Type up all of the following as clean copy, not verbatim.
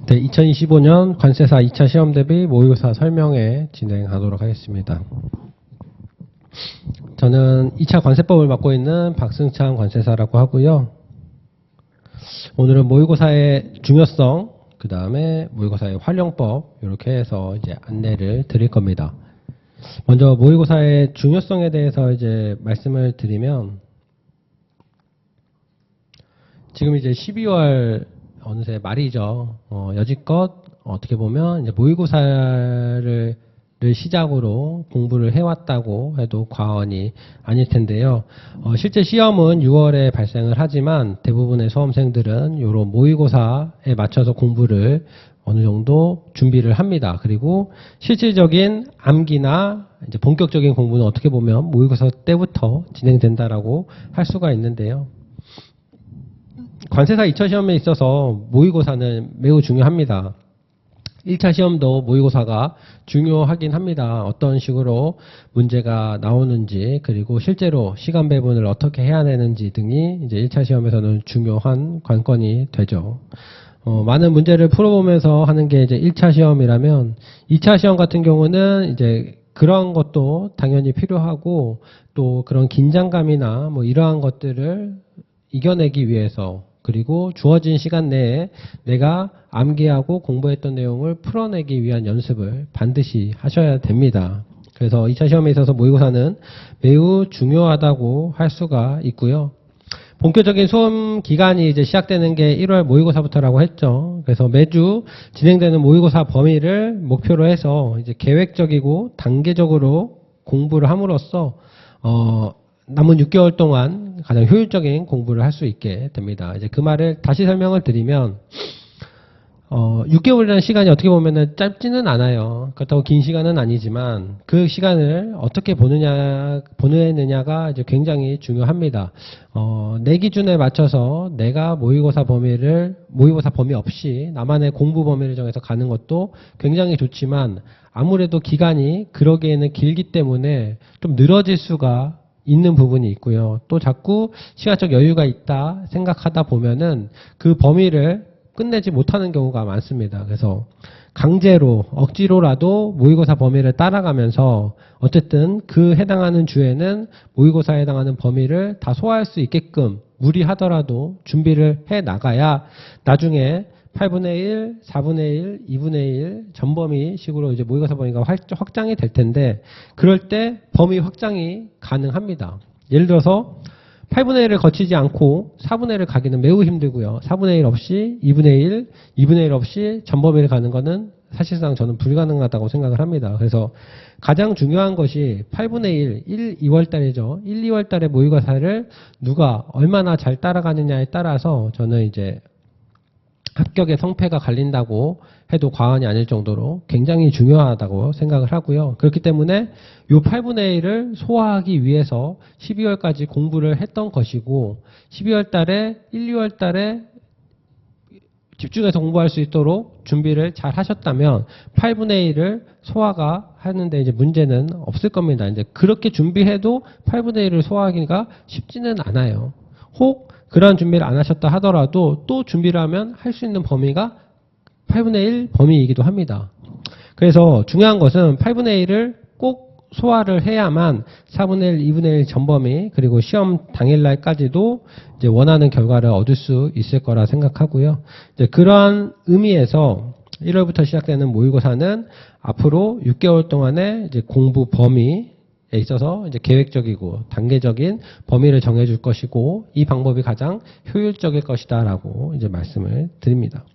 네, 2025년 관세사 2차 시험 대비 모의고사 설명회 진행하도록 하겠습니다. 저는 2차 관세법을 맡고 있는 박승찬 관세사라고 하고요. 오늘은 모의고사의 중요성, 그 다음에 모의고사의 활용법 이렇게 해서 이제 안내를 드릴 겁니다. 먼저 모의고사의 중요성에 대해서 이제 말씀을 드리면, 지금 이제 12월 어느새 말이죠. 여지껏 어떻게 보면 이제 모의고사를 시작으로 공부를 해왔다고 해도 과언이 아닐 텐데요. 실제 시험은 6월에 발생을 하지만 대부분의 수험생들은 이런 모의고사에 맞춰서 공부를 어느 정도 준비를 합니다. 그리고 실질적인 암기나 이제 본격적인 공부는 어떻게 보면 모의고사 때부터 진행된다라고 할 수가 있는데요. 관세사 2차 시험에 있어서 모의고사는 매우 중요합니다. 1차 시험도 모의고사가 중요하긴 합니다. 어떤 식으로 문제가 나오는지, 그리고 실제로 시간 배분을 어떻게 해야 되는지 등이 이제 1차 시험에서는 중요한 관건이 되죠. 많은 문제를 풀어보면서 하는 게 이제 1차 시험이라면, 2차 시험 같은 경우는 이제 그런 것도 당연히 필요하고, 또 그런 긴장감이나 뭐 이러한 것들을 이겨내기 위해서, 그리고 주어진 시간 내에 내가 암기하고 공부했던 내용을 풀어내기 위한 연습을 반드시 하셔야 됩니다. 그래서 2차 시험에 있어서 모의고사는 매우 중요하다고 할 수가 있고요. 본격적인 수험 기간이 이제 시작되는 게 1월 모의고사부터라고 했죠. 그래서 매주 진행되는 모의고사 범위를 목표로 해서 이제 계획적이고 단계적으로 공부를 함으로써 남은 6개월 동안 가장 효율적인 공부를 할 수 있게 됩니다. 이제 그 말을 다시 설명을 드리면, 6개월이라는 시간이 어떻게 보면은 짧지는 않아요. 그렇다고 긴 시간은 아니지만 그 시간을 어떻게 보내느냐가 이제 굉장히 중요합니다. 내 기준에 맞춰서 내가 모의고사 범위 없이 나만의 공부 범위를 정해서 가는 것도 굉장히 좋지만, 아무래도 기간이 그러기에는 길기 때문에 좀 늘어질 수가 있는 부분이 있고요. 또 자꾸 시간적 여유가 있다 생각하다 보면은 그 범위를 끝내지 못하는 경우가 많습니다. 그래서 강제로, 억지로라도 모의고사 범위를 따라가면서 어쨌든 그 해당하는 주에는 모의고사에 해당하는 범위를 다 소화할 수 있게끔 무리하더라도 준비를 해 나가야 나중에 8분의 1, 4분의 1, 2분의 1 전범위 식으로 이제 모의고사 범위가 확장이 될 텐데, 그럴 때 범위 확장이 가능합니다. 예를 들어서 8분의 1을 거치지 않고 4분의 1을 가기는 매우 힘들고요. 4분의 1 없이 2분의 1, 2분의 1 없이 전범위를 가는 거는 사실상 저는 불가능하다고 생각을 합니다. 그래서 가장 중요한 것이 8분의 1, 2월 달이죠. 1, 2월 달에 모의고사를 누가 얼마나 잘 따라가느냐에 따라서 저는 이제 합격의 성패가 갈린다고 해도 과언이 아닐 정도로 굉장히 중요하다고 생각을 하고요. 그렇기 때문에 이 8분의 1을 소화하기 위해서 12월까지 공부를 했던 것이고, 12월 달에 1, 2월 달에 집중해서 공부할 수 있도록 준비를 잘 하셨다면 8분의 1을 소화가 하는데 이제 문제는 없을 겁니다. 이제 그렇게 준비해도 8분의 1을 소화하기가 쉽지는 않아요. 혹 그러한 준비를 안 하셨다 하더라도 또 준비를 하면 할 수 있는 범위가 8분의 1 범위이기도 합니다. 그래서 중요한 것은 8분의 1을 꼭 소화를 해야만 4분의 1, 2분의 1 전범위, 그리고 시험 당일날까지도 이제 원하는 결과를 얻을 수 있을 거라 생각하고요. 이제 그러한 의미에서 1월부터 시작되는 모의고사는 앞으로 6개월 동안의 이제 공부 범위 에 있어서 이제 계획적이고 단계적인 범위를 정해줄 것이고, 이 방법이 가장 효율적일 것이다라고 이제 말씀을 드립니다.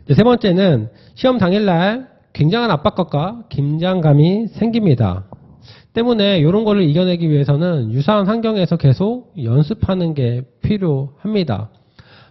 이제 세 번째는 시험 당일날 굉장한 압박감과 긴장감이 생깁니다. 때문에 이런 거를 이겨내기 위해서는 유사한 환경에서 계속 연습하는 게 필요합니다.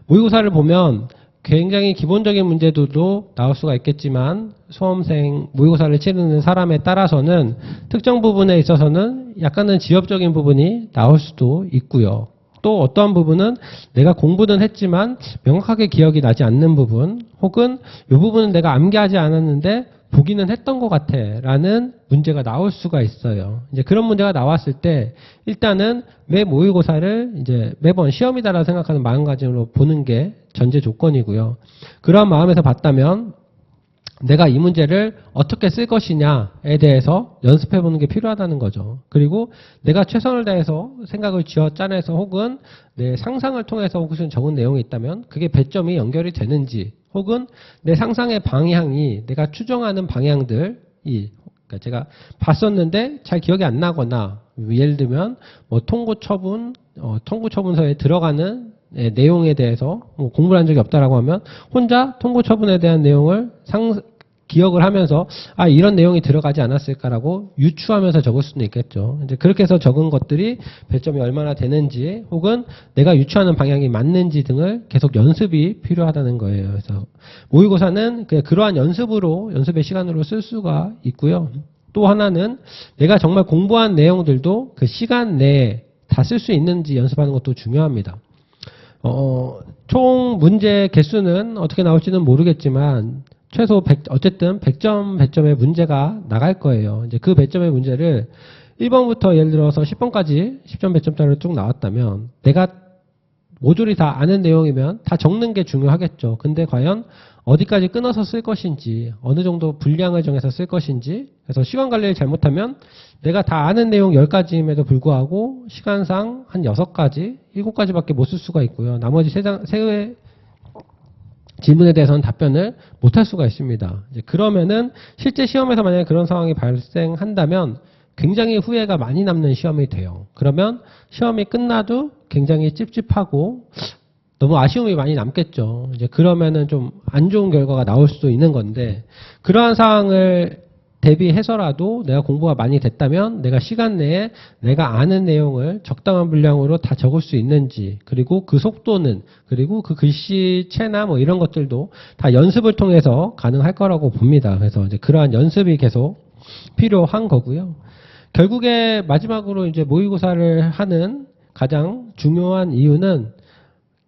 모의고사를 보면 굉장히 기본적인 문제들도 나올 수가 있겠지만, 수험생 모의고사를 치르는 사람에 따라서는 특정 부분에 있어서는 약간은 지엽적인 부분이 나올 수도 있고요. 또 어떠한 부분은 내가 공부는 했지만 명확하게 기억이 나지 않는 부분, 혹은 이 부분은 내가 암기하지 않았는데 보기는 했던 것 같아 라는 문제가 나올 수가 있어요. 이제 그런 문제가 나왔을 때 일단은 매 모의고사를 이제 매번 시험이다라고 생각하는 마음가짐으로 보는 게 전제 조건이고요. 그런 마음에서 봤다면 내가 이 문제를 어떻게 쓸 것이냐에 대해서 연습해 보는 게 필요하다는 거죠. 그리고 내가 최선을 다해서 생각을 쥐어 짜내서 혹은 내 상상을 통해서 혹은 적은 내용이 있다면 그게 배점이 연결이 되는지 혹은 내 상상의 방향이 내가 추정하는 방향들이 그러니까 제가 봤었는데 잘 기억이 안 나거나 예를 들면 뭐 통고처분서에 들어가는 내용에 대해서 뭐 공부를 한 적이 없다라고 하면 혼자 통고처분에 대한 내용을 기억을 하면서 아 이런 내용이 들어가지 않았을까라고 유추하면서 적을 수는 있겠죠. 이제 그렇게 해서 적은 것들이 배점이 얼마나 되는지 혹은 내가 유추하는 방향이 맞는지 등을 계속 연습이 필요하다는 거예요. 그래서 모의고사는 그냥 그러한 연습의 시간으로 쓸 수가 있고요. 또 하나는 내가 정말 공부한 내용들도 그 시간 내에 다 쓸 수 있는지 연습하는 것도 중요합니다. 총 문제 개수는 어떻게 나올지는 모르겠지만 최소 100점 배점의 문제가 나갈 거예요. 이제 그 배점의 문제를 1번부터 예를 들어서 10번까지 10점 배점짜리로 쭉 나왔다면 내가 모조리 다 아는 내용이면 다 적는 게 중요하겠죠. 근데 과연 어디까지 끊어서 쓸 것인지 어느 정도 분량을 정해서 쓸 것인지 그래서 시간 관리를 잘못하면 내가 다 아는 내용 10가지임에도 불구하고 시간상 한 6가지, 7가지밖에 못 쓸 수가 있고요. 나머지 세 질문에 대해서는 답변을 못할 수가 있습니다. 이제 그러면은 실제 시험에서 만약에 그런 상황이 발생한다면 굉장히 후회가 많이 남는 시험이 돼요. 그러면 시험이 끝나도 굉장히 찝찝하고 너무 아쉬움이 많이 남겠죠. 이제 그러면은 좀 안 좋은 결과가 나올 수도 있는 건데 그러한 상황을 대비해서라도 내가 공부가 많이 됐다면 내가 시간 내에 내가 아는 내용을 적당한 분량으로 다 적을 수 있는지 그리고 그 속도는 그리고 그 글씨체나 뭐 이런 것들도 다 연습을 통해서 가능할 거라고 봅니다. 그래서 이제 그러한 연습이 계속 필요한 거고요. 결국에 마지막으로 이제 모의고사를 하는 가장 중요한 이유는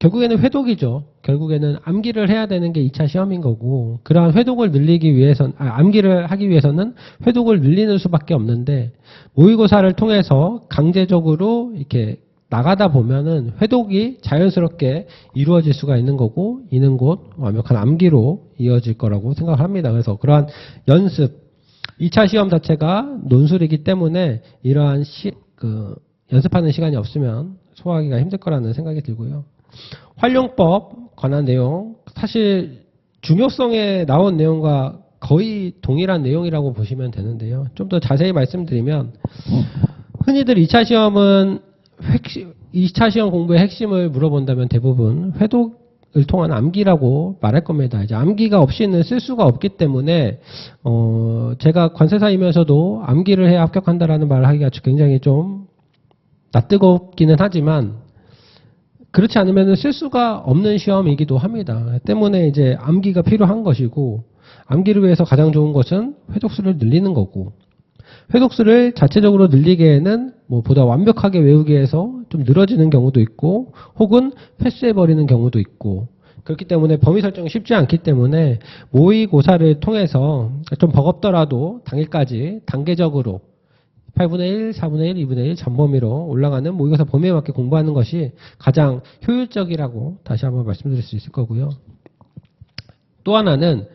결국에는 회독이죠. 결국에는 암기를 해야 되는 게 2차 시험인 거고 그러한 회독을 늘리기 위해서는 암기를 하기 위해서는 회독을 늘리는 수밖에 없는데 모의고사를 통해서 강제적으로 이렇게 나가다 보면은 회독이 자연스럽게 이루어질 수가 있는 거고 이는 곧 완벽한 암기로 이어질 거라고 생각을 합니다. 그래서 그러한 연습 2차 시험 자체가 논술이기 때문에 이러한 연습하는 시간이 없으면 소화하기가 힘들 거라는 생각이 들고요. 활용법 관한 내용 사실 중요성에 나온 내용과 거의 동일한 내용이라고 보시면 되는데요. 좀 더 자세히 말씀드리면 흔히들 2차 시험은 2차 시험 공부의 핵심을 물어본다면 대부분 회독을 통한 암기라고 말할 겁니다. 이제 암기가 없이는 쓸 수가 없기 때문에 제가 관세사이면서도 암기를 해야 합격한다라는 말을 하기가 굉장히 좀 낯뜨겁기는 하지만 그렇지 않으면 쓸 수가 없는 시험이기도 합니다. 때문에 이제 암기가 필요한 것이고 암기를 위해서 가장 좋은 것은 회독수를 늘리는 거고 회독수를 자체적으로 늘리기에는 뭐 보다 완벽하게 외우기 위해서 좀 늘어지는 경우도 있고 혹은 패스해버리는 경우도 있고 그렇기 때문에 범위 설정이 쉽지 않기 때문에 모의고사를 통해서 좀 버겁더라도 당일까지 단계적으로 8분의 1, 4분의 1, 2분의 1 전범위로 올라가는 모의고사 범위에 맞게 공부하는 것이 가장 효율적이라고 다시 한번 말씀드릴 수 있을 거고요. 또 하나는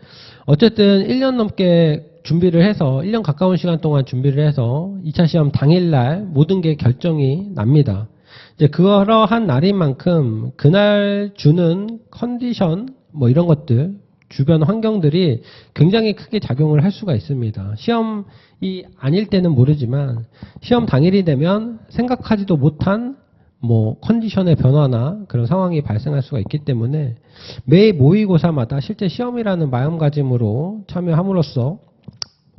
어쨌든 1년 넘게 준비를 해서 1년 가까운 시간 동안 준비를 해서 2차 시험 당일날 모든 게 결정이 납니다. 이제 그러한 날인 만큼 그날 주는 컨디션 뭐 이런 것들 주변 환경들이 굉장히 크게 작용을 할 수가 있습니다. 시험이 아닐 때는 모르지만 시험 당일이 되면 생각하지도 못한 뭐 컨디션의 변화나 그런 상황이 발생할 수가 있기 때문에 매 모의고사마다 실제 시험이라는 마음가짐으로 참여함으로써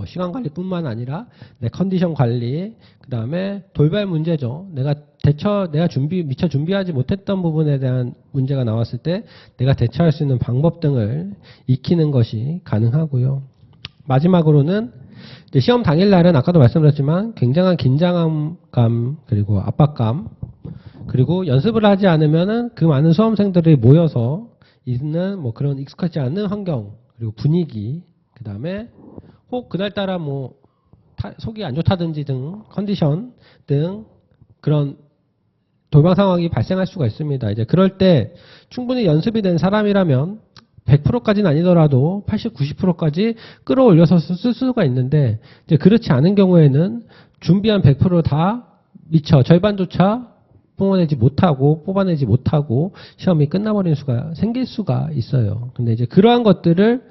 시간 관리뿐만 아니라 내 컨디션 관리, 그 다음에 돌발 문제죠. 내가 미처 준비하지 못했던 부분에 대한 문제가 나왔을 때 내가 대처할 수 있는 방법 등을 익히는 것이 가능하고요. 마지막으로는 이제 시험 당일날은 아까도 말씀드렸지만 굉장한 긴장감 그리고 압박감 그리고 연습을 하지 않으면은 그 많은 수험생들이 모여서 있는 뭐 그런 익숙하지 않은 환경 그리고 분위기 그 다음에 혹 그날따라 뭐 속이 안 좋다든지 등 컨디션 등 그런 돌발 상황이 발생할 수가 있습니다. 이제 그럴 때 충분히 연습이 된 사람이라면 100%까지는 아니더라도 80, 90%까지 끌어올려서 쓸 수가 있는데 이제 그렇지 않은 경우에는 준비한 100%다 미처 절반조차 뽑아내지 못하고 시험이 끝나버리는 수가 생길 수가 있어요. 근데 이제 그러한 것들을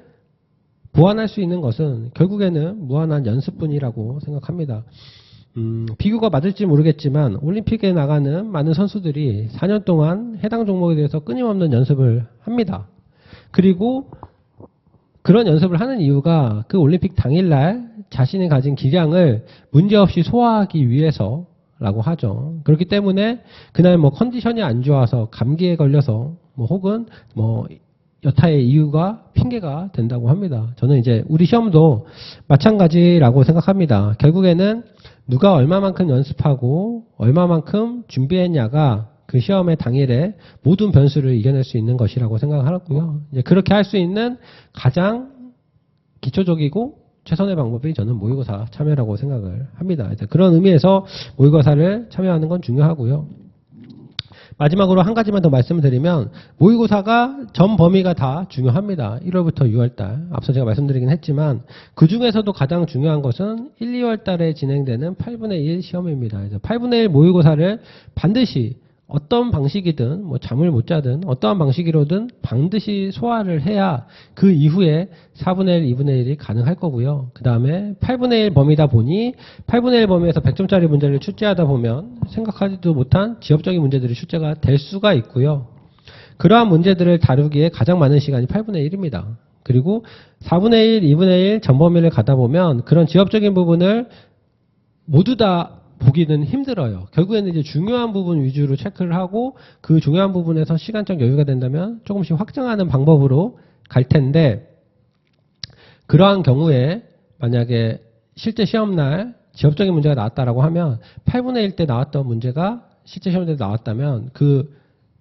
보완할 수 있는 것은 결국에는 무한한 연습뿐이라고 생각합니다. 비교가 맞을지 모르겠지만 올림픽에 나가는 많은 선수들이 4년 동안 해당 종목에 대해서 끊임없는 연습을 합니다. 그리고 그런 연습을 하는 이유가 그 올림픽 당일날 자신이 가진 기량을 문제없이 소화하기 위해서라고 하죠. 그렇기 때문에 그날 뭐 컨디션이 안 좋아서 감기에 걸려서 뭐 혹은 뭐 여타의 이유가 핑계가 된다고 합니다. 저는 이제 우리 시험도 마찬가지라고 생각합니다. 결국에는 누가 얼마만큼 연습하고 얼마만큼 준비했냐가 그 시험의 당일에 모든 변수를 이겨낼 수 있는 것이라고 생각하고요. 이제 그렇게 할 수 있는 가장 기초적이고 최선의 방법이 저는 모의고사 참여라고 생각을 합니다. 그런 의미에서 모의고사를 참여하는 건 중요하고요. 마지막으로 한 가지만 더 말씀을 드리면 모의고사가 전 범위가 다 중요합니다. 1월부터 6월달 앞서 제가 말씀드리긴 했지만 그 중에서도 가장 중요한 것은 1, 2월달에 진행되는 8분의 1 시험입니다. 그래서 8분의 1 모의고사를 반드시 어떤 방식이든 뭐 잠을 못 자든 어떠한 방식으로든 반드시 소화를 해야 그 이후에 4분의 1, 2분의 1이 가능할 거고요. 그 다음에 8분의 1 범위다 보니 8분의 1 범위에서 100점짜리 문제를 출제하다 보면 생각하지도 못한 지엽적인 문제들이 출제가 될 수가 있고요. 그러한 문제들을 다루기에 가장 많은 시간이 8분의 1입니다. 그리고 4분의 1, 2분의 1 전범위를 가다 보면 그런 지엽적인 부분을 모두 다 보기는 힘들어요. 결국에는 이제 중요한 부분 위주로 체크를 하고 그 중요한 부분에서 시간적 여유가 된다면 조금씩 확장하는 방법으로 갈 텐데 그러한 경우에 만약에 실제 시험날 지엽적인 문제가 나왔다라고 하면 8분의 1 때 나왔던 문제가 실제 시험 때 나왔다면 그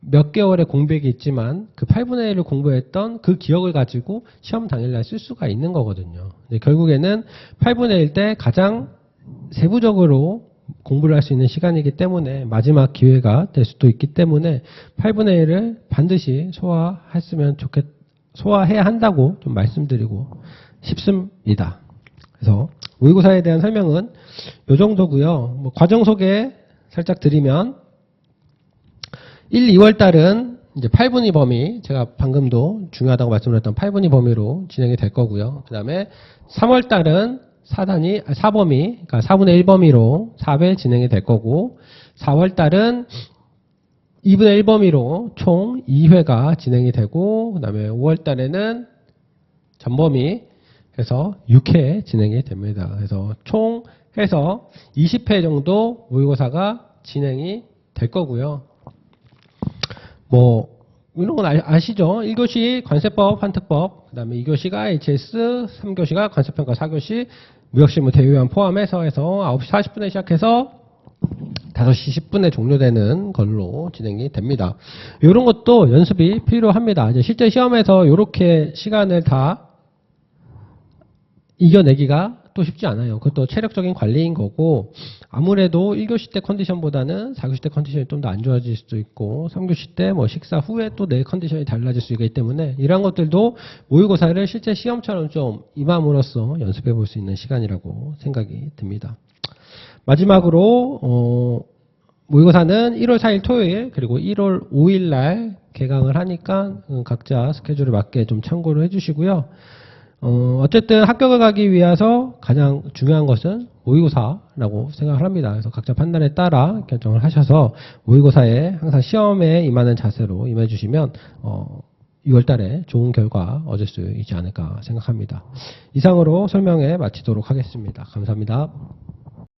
몇 개월의 공백이 있지만 그 8분의 1을 공부했던 그 기억을 가지고 시험 당일날 쓸 수가 있는 거거든요. 결국에는 8분의 1 때 가장 세부적으로 공부를 할 수 있는 시간이기 때문에 마지막 기회가 될 수도 있기 때문에 8분의 1을 반드시 소화해야 한다고 좀 말씀드리고 싶습니다. 그래서 모의고사에 대한 설명은 이 정도고요. 뭐 과정 소개 살짝 드리면 1, 2월 달은 이제 8분위 범위, 제가 방금도 중요하다고 말씀드렸던 8분위 범위로 진행이 될 거고요. 그 다음에 3월 달은 4범위, 그러니까 4분의 1 범위로 4회 진행이 될 거고, 4월 달은 2분의 1 범위로 총 2회가 진행이 되고, 그 다음에 5월 달에는 전범위, 그래서 6회 진행이 됩니다. 그래서 총 해서 20회 정도 모의고사가 진행이 될 거고요. 뭐 이런 건 아시죠? 1교시 관세법, 환특법, 그 다음에 2교시가 HS, 3교시가 관세평가, 4교시 무역실무 대위원 포함해서 해서 9시 40분에 시작해서 5시 10분에 종료되는 걸로 진행이 됩니다. 이런 것도 연습이 필요합니다. 이제 실제 시험에서 이렇게 시간을 다 이겨내기가 또 쉽지 않아요. 그것도 체력적인 관리인 거고, 아무래도 1교시 때 컨디션보다는 4교시 때 컨디션이 좀 더 안 좋아질 수도 있고, 3교시 때 뭐 식사 후에 또 내 컨디션이 달라질 수 있기 때문에 이러한 것들도 모의고사를 실제 시험처럼 좀 임함으로써 연습해 볼 수 있는 시간이라고 생각이 듭니다. 마지막으로 모의고사는 1월 4일 토요일 그리고 1월 5일 날 개강을 하니까 각자 스케줄에 맞게 좀 참고를 해주시고요. 어쨌든 합격을 가기 위해서 가장 중요한 것은 모의고사라고 생각을 합니다. 그래서 각자 판단에 따라 결정을 하셔서 모의고사에 항상 시험에 임하는 자세로 임해 주시면 6월 달에 좋은 결과 얻을 수 있지 않을까 생각합니다. 이상으로 설명에 마치도록 하겠습니다. 감사합니다.